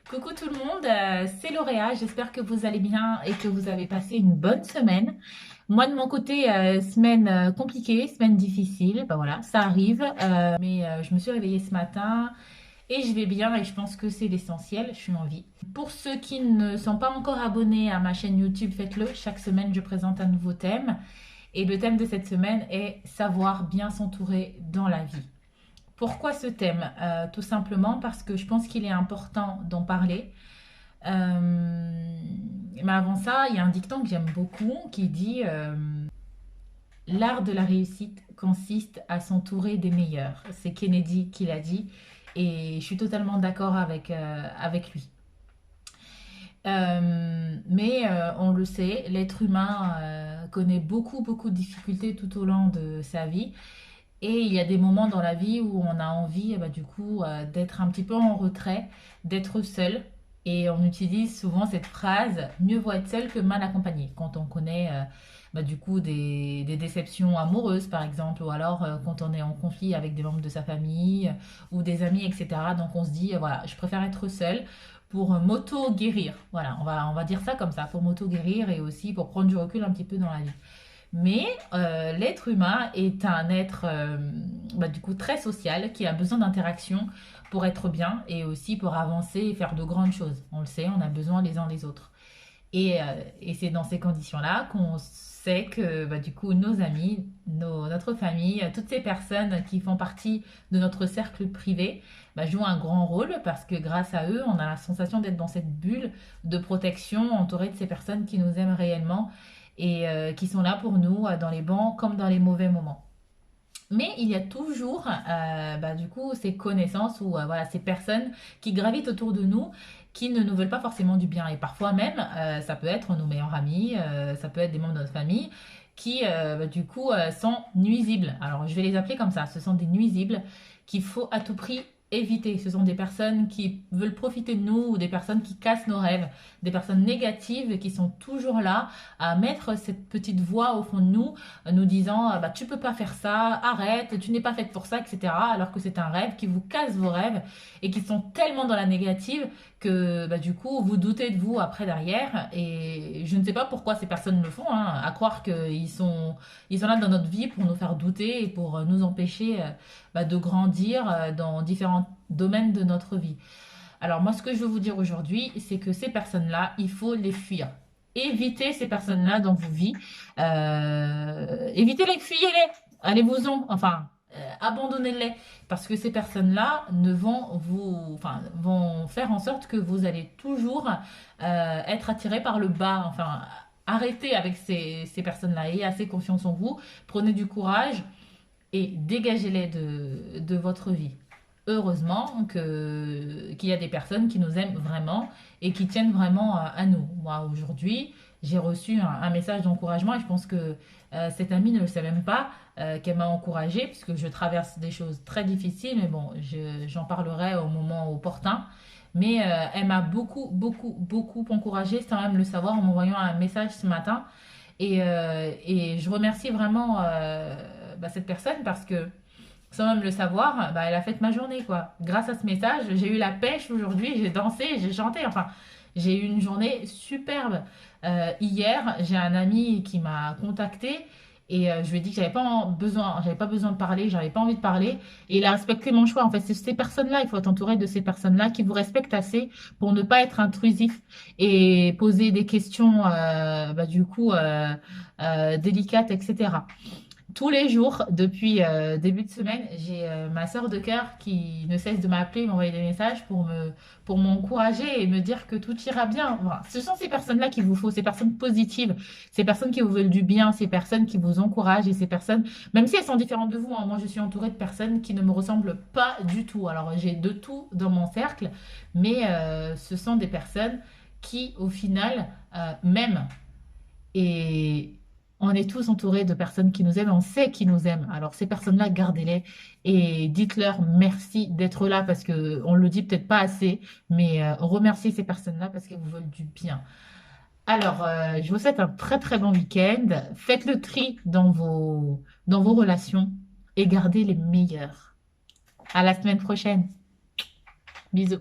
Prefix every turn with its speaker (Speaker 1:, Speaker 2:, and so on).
Speaker 1: Coucou tout le monde, c'est Lauréat, j'espère que vous allez bien et que vous avez passé une bonne semaine. Moi de mon côté, semaine compliquée, semaine difficile, bah voilà, ça arrive, mais je me suis réveillée ce matin et je vais bien et je pense que c'est l'essentiel, je suis en vie. Pour ceux qui ne sont pas encore abonnés à ma chaîne YouTube, faites-le, chaque semaine je présente un nouveau thème et le thème de cette semaine est savoir bien s'entourer dans la vie. Pourquoi ce thème? Tout simplement parce que je pense qu'il est important d'en parler. Mais avant ça, il y a un dicton que j'aime beaucoup qui dit l'art de la réussite consiste à s'entourer des meilleurs. C'est Kennedy qui l'a dit et je suis totalement d'accord avec lui. Mais on le sait, l'être humain connaît beaucoup de difficultés tout au long de sa vie. Et il y a des moments dans la vie où on a envie, du coup, d'être un petit peu en retrait, d'être seul. Et on utilise souvent cette phrase, mieux vaut être seul que mal accompagné. Quand on connaît, du coup, des déceptions amoureuses, par exemple, ou alors quand on est en conflit avec des membres de sa famille ou des amis, etc. Donc on se dit, voilà, je préfère être seul pour m'auto-guérir. Voilà, on va dire ça comme ça, pour m'auto-guérir et aussi pour prendre du recul un petit peu dans la vie. Mais l'être humain est un être du coup très social qui a besoin d'interaction pour être bien et aussi pour avancer et faire de grandes choses. On le sait, on a besoin les uns des autres. Et c'est dans ces conditions-là qu'on sait que du coup nos amis, notre famille, toutes ces personnes qui font partie de notre cercle privé jouent un grand rôle parce que grâce à eux, on a la sensation d'être dans cette bulle de protection entourée de ces personnes qui nous aiment réellement et qui sont là pour nous dans les bons comme dans les mauvais moments. Mais il y a toujours, du coup, ces connaissances ou voilà, ces personnes qui gravitent autour de nous, qui ne nous veulent pas forcément du bien. Et parfois même, ça peut être nos meilleurs amis, ça peut être des membres de notre famille qui, du coup, sont nuisibles. Alors, je vais les appeler comme ça. Ce sont des nuisibles qu'il faut à tout prix éviter. Ce sont des personnes qui veulent profiter de nous ou des personnes qui cassent nos rêves, des personnes négatives qui sont toujours là à mettre cette petite voix au fond de nous nous disant tu peux pas faire ça, arrête, tu n'es pas faite pour ça, etc. Alors que c'est un rêve qui vous casse vos rêves et qui sont tellement dans la négative que du coup vous doutez de vous après derrière et je ne sais pas pourquoi ces personnes le font, hein, à croire qu'ils sont là dans notre vie pour nous faire douter et pour nous empêcher de grandir dans différents domaines de notre vie. Alors moi, ce que je veux vous dire aujourd'hui, c'est que ces personnes-là, il faut les fuir. Évitez ces personnes-là dans vos vies. Évitez-les, fuyez-les. Allez-vous-en. Enfin, abandonnez-les. Parce que ces personnes-là ne vont vont faire en sorte que vous allez toujours être attiré par le bas. Enfin, arrêtez avec ces personnes-là. Ayez assez confiance en vous. Prenez du courage et dégagez-les de votre vie. Heureusement qu'il y a des personnes qui nous aiment vraiment et qui tiennent vraiment à nous. Moi, aujourd'hui, j'ai reçu un message d'encouragement et je pense que cette amie ne le sait même pas qu'elle m'a encouragée puisque je traverse des choses très difficiles, mais bon, j'en parlerai au moment opportun. Mais elle m'a beaucoup encouragée sans même le savoir en m'envoyant un message ce matin. Et je remercie vraiment cette personne parce que sans même le savoir, elle a fait ma journée, quoi. Grâce à ce message, j'ai eu la pêche aujourd'hui, j'ai dansé, j'ai chanté. Enfin, j'ai eu une journée superbe. Hier, j'ai un ami qui m'a contacté et je lui ai dit que j'avais pas besoin de parler, j'avais pas envie de parler. Et il a respecté mon choix. En fait, c'est ces personnes-là, il faut être entouré de ces personnes-là qui vous respectent assez pour ne pas être intrusif et poser des questions, délicates, etc. Tous les jours, depuis début de semaine, j'ai ma sœur de cœur qui ne cesse de m'appeler, m'envoyer des messages pour m'encourager et me dire que tout ira bien. Voilà. Ce sont ces personnes-là qu'il vous faut, ces personnes positives, ces personnes qui vous veulent du bien, ces personnes qui vous encouragent et ces personnes, même si elles sont différentes de vous, hein, moi je suis entourée de personnes qui ne me ressemblent pas du tout. Alors j'ai de tout dans mon cercle, mais ce sont des personnes qui, au final, m'aiment. Et on est tous entourés de personnes qui nous aiment, on sait qui nous aiment. Alors ces personnes-là, gardez-les et dites-leur merci d'être là parce que on le dit peut-être pas assez, mais remerciez ces personnes-là parce qu'elles vous veulent du bien. Alors, je vous souhaite un très bon week-end. Faites le tri dans vos relations et gardez les meilleurs. À la semaine prochaine. Bisous.